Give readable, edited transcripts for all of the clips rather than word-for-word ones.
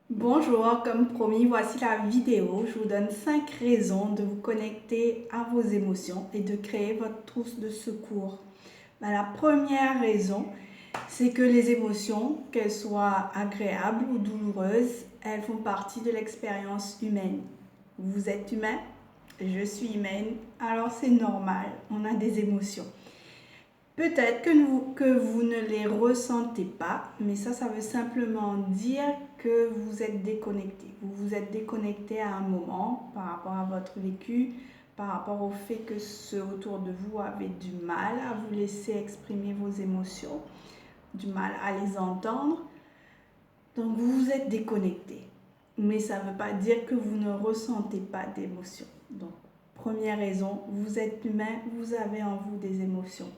Bonjour, comme promis, voici la vidéo. Je vous donne 5 raisons de vous connecter à vos émotions et de créer votre trousse de secours. La première raison, c'est que les émotions, qu'elles soient agréables ou douloureuses, elles font partie de l'expérience humaine. Vous êtes humain, je suis humaine, alors c'est normal, on a des émotions. Peut-être que vous ne les ressentez pas, mais ça veut simplement dire que vous êtes déconnecté. Vous vous êtes déconnecté à un moment par rapport à votre vécu, par rapport au fait que ceux autour de vous avaient du mal à vous laisser exprimer vos émotions, du mal à les entendre. Donc vous vous êtes déconnecté. Mais ça ne veut pas dire que vous ne ressentez pas d'émotions. Donc, première raison, vous êtes humain, vous avez en vous des émotions.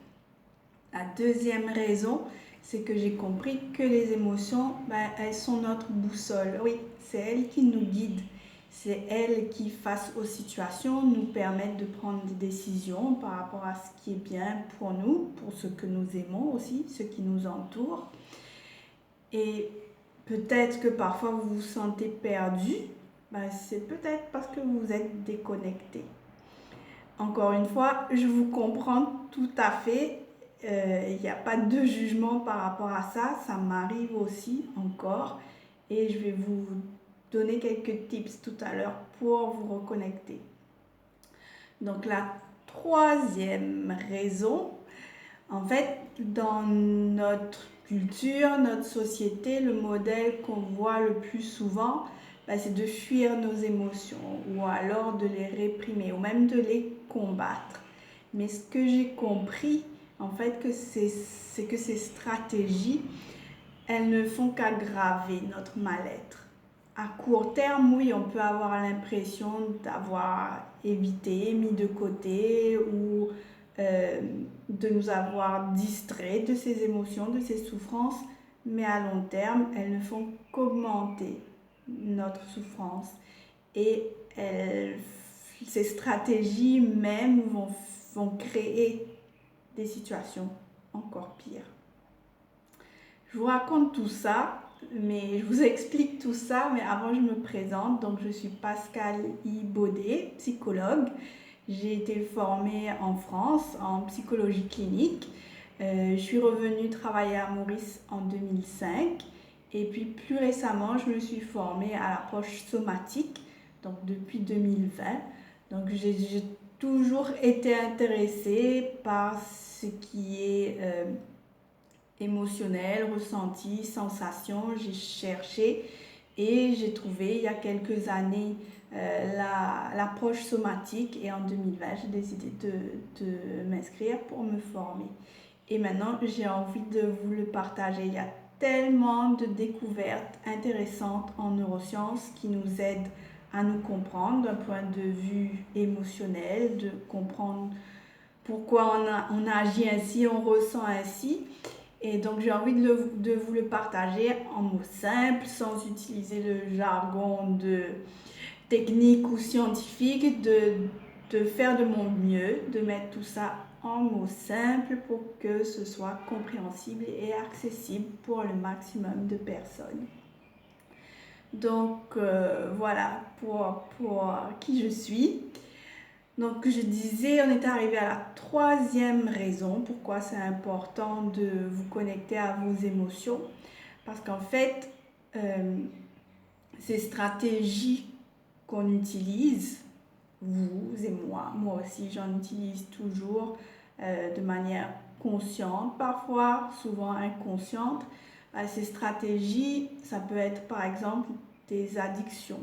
La deuxième raison, c'est que j'ai compris que les émotions, elles sont notre boussole. Oui, c'est elles qui nous guident. C'est elles qui, face aux situations, nous permettent de prendre des décisions par rapport à ce qui est bien pour nous, pour ce que nous aimons aussi, ce qui nous entoure. Et peut-être que parfois vous vous sentez perdu, c'est peut-être parce que vous êtes déconnecté. Encore une fois, je vous comprends tout à fait. Il n'y a pas de jugement par rapport à ça. Ça m'arrive aussi encore. Et je vais vous donner quelques tips tout à l'heure pour vous reconnecter. Donc la troisième raison, en fait, dans notre culture, notre société, le modèle qu'on voit le plus souvent, c'est de fuir nos émotions ou alors de les réprimer ou même de les combattre. Mais ce que j'ai compris, en fait, c'est que ces stratégies, elles ne font qu'aggraver notre mal-être. À court terme, oui, on peut avoir l'impression d'avoir évité, mis de côté ou euh, de nous avoir distrait de ces émotions, de ces souffrances, mais à long terme, elles ne font qu'augmenter notre souffrance et ces stratégies même vont créer des situations encore pires. Je vous raconte tout ça, mais je vous explique tout ça, mais avant je me présente. Donc je suis Pascal I. Baudet, psychologue. J'ai été formée en France en psychologie clinique. Je suis revenue travailler à Maurice en 2005. Et puis plus récemment, je me suis formée à l'approche somatique, donc depuis 2020. Donc j'ai toujours été intéressée par ce qui est émotionnel, ressenti, sensation. J'ai cherché et j'ai trouvé il y a quelques années l'approche somatique et en 2020 j'ai décidé de m'inscrire pour me former. Et maintenant j'ai envie de vous le partager. Il y a tellement de découvertes intéressantes en neurosciences qui nous aident à nous comprendre d'un point de vue émotionnel, de comprendre pourquoi on agit ainsi, on ressent ainsi. Et donc j'ai envie de vous le partager en mots simples, sans utiliser le jargon de technique ou scientifique, de faire de mon mieux, de mettre tout ça en mots simples pour que ce soit compréhensible et accessible pour le maximum de personnes. Donc voilà pour qui je suis. Donc je disais, on est arrivé à la troisième raison pourquoi c'est important de vous connecter à vos émotions. Parce qu'en fait, ces stratégies qu'on utilise, vous et moi aussi j'en utilise toujours de manière consciente, parfois souvent inconsciente. Ces stratégies, ça peut être par exemple des addictions.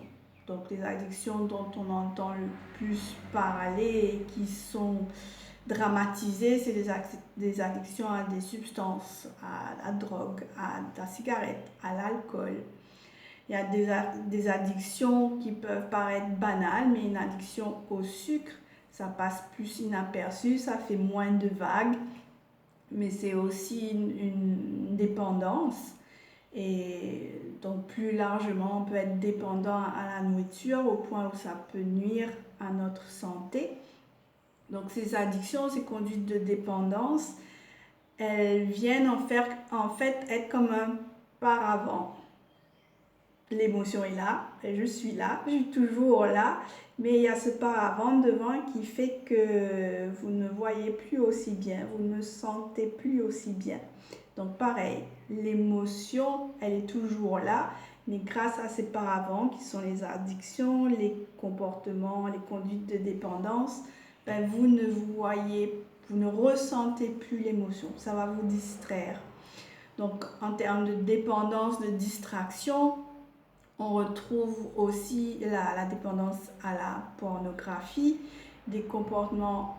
Donc les addictions dont on entend le plus parler et qui sont dramatisées, c'est des addictions à des substances, à la drogue, à la cigarette, à l'alcool. Il y a des addictions qui peuvent paraître banales, mais une addiction au sucre, ça passe plus inaperçu, ça fait moins de vagues, mais c'est aussi une dépendance. Et donc plus largement, on peut être dépendant à la nourriture au point où ça peut nuire à notre santé. Donc ces addictions, ces conduites de dépendance, elles viennent en fait être comme un paravent. l'émotion est là, et je suis là, je suis toujours là, mais il y a ce paravent devant qui fait que vous ne voyez plus aussi bien, vous ne sentez plus aussi bien. Donc pareil, l'émotion, elle est toujours là, mais grâce à ces paravents qui sont les addictions, les comportements, les conduites de dépendance, ben, vous ne ressentez plus l'émotion, ça va vous distraire. Donc en termes de dépendance, de distraction, on retrouve aussi la dépendance à la pornographie, des comportements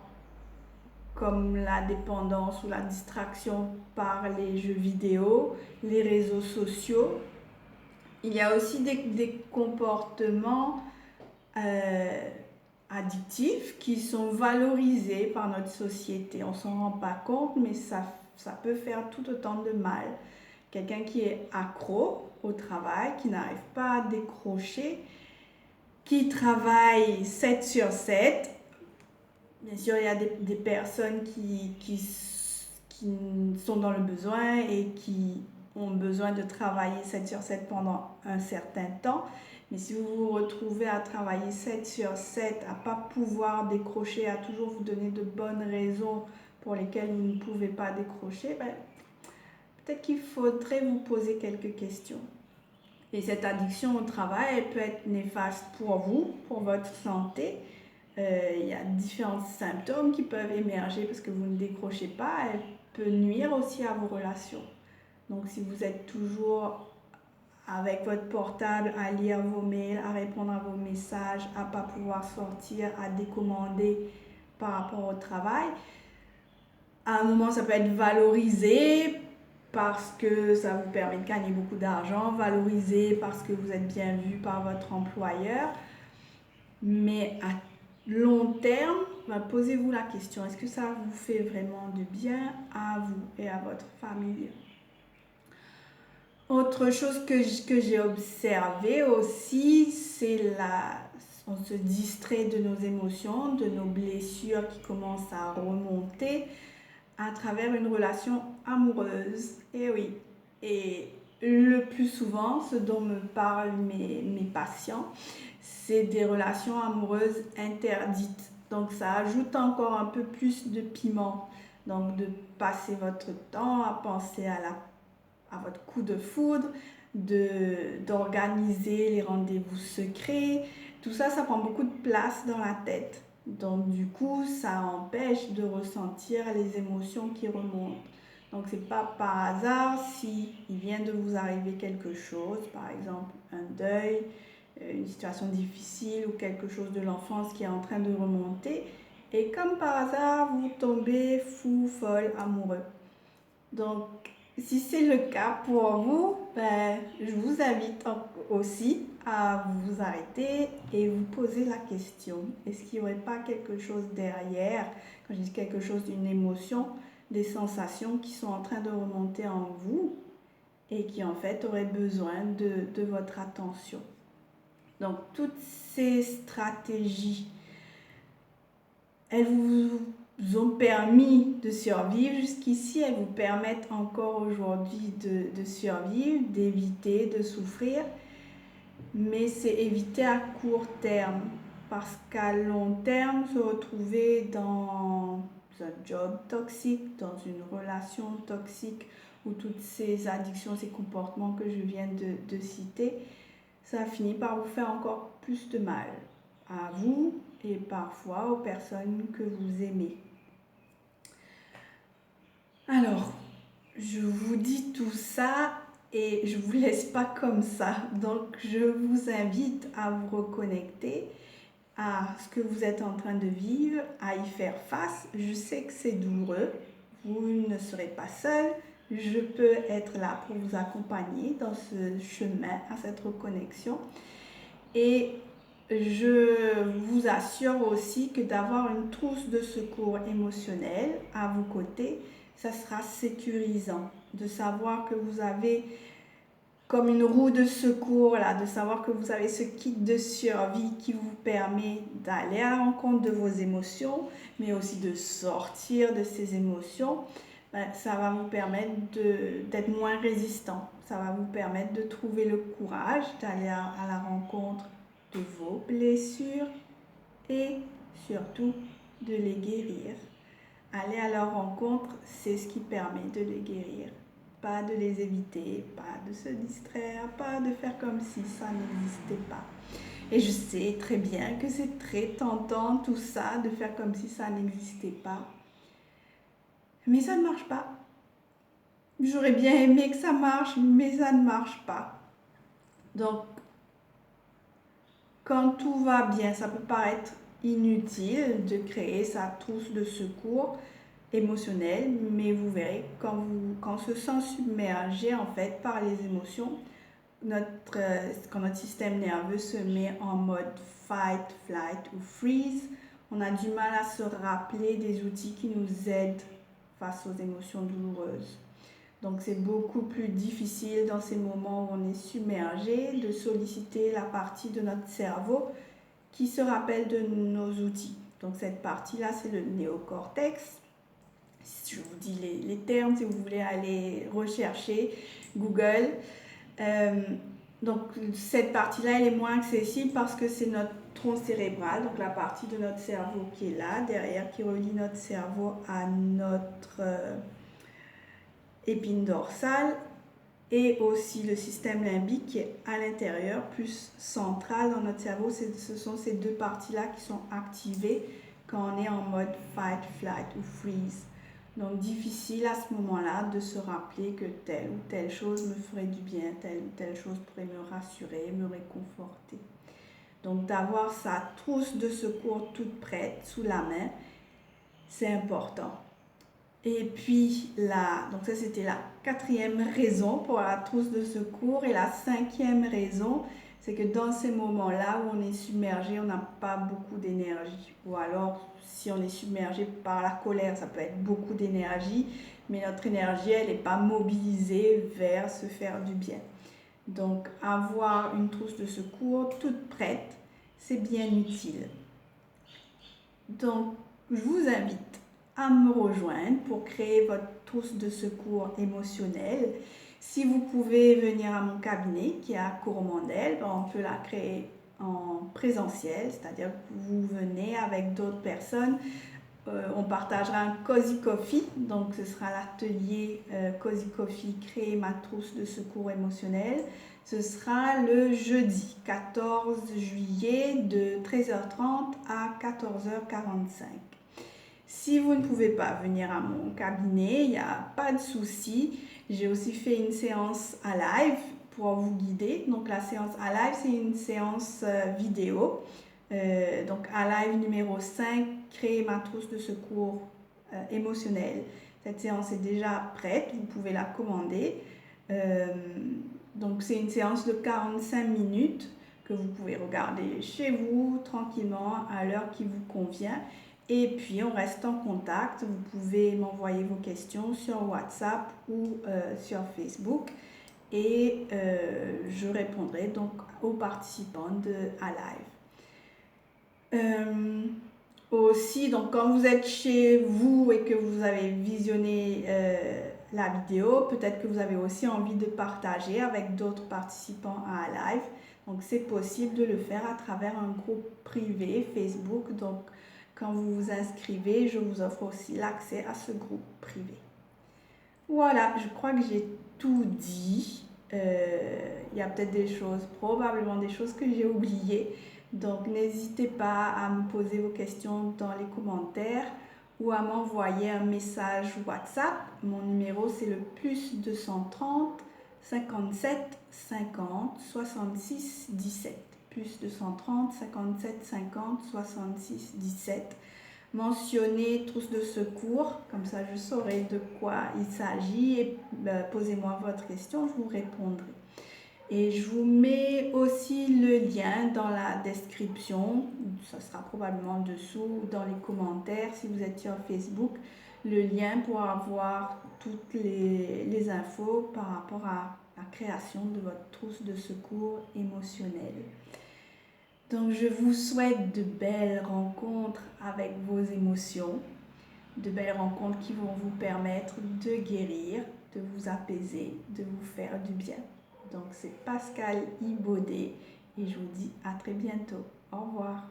comme la dépendance ou la distraction par les jeux vidéo, les réseaux sociaux. Il y a aussi des comportements addictifs qui sont valorisés par notre société. On ne s'en rend pas compte, mais ça peut faire tout autant de mal. Quelqu'un qui est accro au travail, qui n'arrive pas à décrocher, qui travaille 7 sur 7. Bien sûr, il y a des personnes qui sont dans le besoin et qui ont besoin de travailler 7 sur 7 pendant un certain temps. Mais si vous vous retrouvez à travailler 7 sur 7, à ne pas pouvoir décrocher, à toujours vous donner de bonnes raisons pour lesquelles vous ne pouvez pas décrocher, ben, peut-être qu'il faudrait vous poser quelques questions. Et cette addiction au travail, elle peut être néfaste pour vous, pour votre santé. Il y a différents symptômes qui peuvent émerger parce que vous ne décrochez pas. Elle peut nuire aussi à vos relations. Donc si vous êtes toujours avec votre portable à lire vos mails, à répondre à vos messages, à ne pas pouvoir sortir, à décommander par rapport au travail, à un moment ça peut être valorisé parce que ça vous permet de gagner beaucoup d'argent, valorisé parce que vous êtes bien vu par votre employeur. Mais à long terme, posez-vous la question, est-ce que ça vous fait vraiment du bien à vous et à votre famille? Autre chose que j'ai observé aussi, c'est on se distrait de nos émotions, de nos blessures qui commencent à remonter à travers une relation amoureuse. Et oui, et le plus souvent, ce dont me parlent mes patients, c'est des relations amoureuses interdites. Donc ça ajoute encore un peu plus de piment. Donc de passer votre temps à penser à votre coup de foudre, d'organiser les rendez-vous secrets. Tout ça, ça prend beaucoup de place dans la tête. Donc du coup, ça empêche de ressentir les émotions qui remontent. Donc c'est pas par hasard si il vient de vous arriver quelque chose, par exemple un deuil, une situation difficile ou quelque chose de l'enfance qui est en train de remonter. Et comme par hasard, vous tombez fou, folle, amoureux. Donc si c'est le cas pour vous, ben, je vous invite aussi à vous arrêter et vous poser la question. Est-ce qu'il n'y aurait pas quelque chose derrière, quand je dis quelque chose, d'une émotion, des sensations qui sont en train de remonter en vous et qui en fait auraient besoin de votre attention. Donc toutes ces stratégies, elles vous ont permis de survivre jusqu'ici, elles vous permettent encore aujourd'hui de survivre, d'éviter de souffrir, mais c'est éviter à court terme, parce qu'à long terme, se retrouver dans un job toxique, dans une relation toxique, où toutes ces addictions, ces comportements que je viens de citer, ça finit par vous faire encore plus de mal à vous et parfois aux personnes que vous aimez. Alors, je vous dis tout ça et je ne vous laisse pas comme ça. Donc, je vous invite à vous reconnecter à ce que vous êtes en train de vivre, à y faire face. Je sais que c'est douloureux, vous ne serez pas seul. Je peux être là pour vous accompagner dans ce chemin, à cette reconnexion. Et je vous assure aussi que d'avoir une trousse de secours émotionnel à vos côtés, ça sera sécurisant. De savoir que vous avez comme une roue de secours, là, de savoir que vous avez ce kit de survie qui vous permet d'aller à la rencontre de vos émotions, mais aussi de sortir de ces émotions. Ben, ça va vous permettre d'être moins résistant. ça va vous permettre de trouver le courage d'aller à la rencontre de vos blessures et surtout de les guérir. Aller à leur rencontre, c'est ce qui permet de les guérir. Pas de les éviter, pas de se distraire, pas de faire comme si ça n'existait pas. Et je sais très bien que c'est très tentant tout ça, de faire comme si ça n'existait pas. Mais ça ne marche pas. J'aurais bien aimé que ça marche, mais ça ne marche pas. Donc, quand tout va bien, ça peut paraître inutile de créer sa trousse de secours émotionnelle, mais vous verrez, quand on se sent submergé en fait par les émotions, quand notre système nerveux se met en mode fight, flight ou freeze, on a du mal à se rappeler des outils qui nous aident face aux émotions douloureuses. Donc c'est beaucoup plus difficile dans ces moments où on est submergé de solliciter la partie de notre cerveau qui se rappelle de nos outils. Donc cette partie-là, c'est le néocortex. Je vous dis les termes si vous voulez aller rechercher Google. Donc cette partie-là, elle est moins accessible parce que c'est notre tronc cérébral, donc la partie de notre cerveau qui est là, derrière, qui relie notre cerveau à notre épine dorsale, et aussi le système limbique qui est à l'intérieur, plus central dans notre cerveau. Ce sont ces deux parties-là qui sont activées quand on est en mode fight, flight ou freeze. Donc difficile à ce moment-là de se rappeler que telle ou telle chose me ferait du bien, telle ou telle chose pourrait me rassurer, me réconforter. Donc d'avoir sa trousse de secours toute prête sous la main, c'est important. Et puis donc ça c'était la 4e raison pour la trousse de secours. Et la 5e raison, c'est que dans ces moments-là où on est submergé, on n'a pas beaucoup d'énergie. Ou alors, si on est submergé par la colère, ça peut être beaucoup d'énergie, mais notre énergie, elle n'est pas mobilisée vers se faire du bien. Donc, avoir une trousse de secours toute prête, c'est bien utile. Donc, je vous invite à me rejoindre pour créer votre trousse de secours émotionnel. Si vous pouvez venir à mon cabinet qui est à Coromandel, on peut la créer en présentiel, c'est-à-dire que vous venez avec d'autres personnes. On partagera un Cozy Coffee, donc ce sera l'atelier Cozy Coffee, créer ma trousse de secours émotionnel. Ce sera le jeudi 14 juillet de 13h30 à 14h45. Si vous ne pouvez pas venir à mon cabinet, il n'y a pas de souci. J'ai aussi fait une séance à live pour vous guider. Donc la séance à live, c'est une séance vidéo. Donc à live numéro 5, créer ma trousse de secours émotionnel. Cette séance est déjà prête, vous pouvez la commander. Donc c'est une séance de 45 minutes que vous pouvez regarder chez vous tranquillement à l'heure qui vous convient. Et puis on reste en contact, vous pouvez m'envoyer vos questions sur WhatsApp ou sur Facebook et je répondrai donc aux participants à live. Aussi, donc quand vous êtes chez vous et que vous avez visionné la vidéo, peut-être que vous avez aussi envie de partager avec d'autres participants à live. Donc c'est possible de le faire à travers un groupe privé Facebook. Donc quand vous vous inscrivez, je vous offre aussi l'accès à ce groupe privé. Voilà, je crois que j'ai tout dit. Il y a peut-être probablement des choses que j'ai oubliées. Donc n'hésitez pas à me poser vos questions dans les commentaires ou à m'envoyer un message WhatsApp. Mon numéro c'est le +230 57 50 66 17. +230 57 50 66 17. Mentionnez trousse de secours, comme ça je saurai de quoi il s'agit et posez-moi votre question, je vous répondrai. Et je vous mets aussi le lien dans la description, ça sera probablement en dessous dans les commentaires si vous êtes sur Facebook, le lien pour avoir toutes les infos par rapport à la création de votre trousse de secours émotionnel. Donc je vous souhaite de belles rencontres avec vos émotions, de belles rencontres qui vont vous permettre de guérir de vous apaiser, de vous faire du bien. Donc c'est Pascale Ibaudet et je vous dis à très bientôt. Au revoir.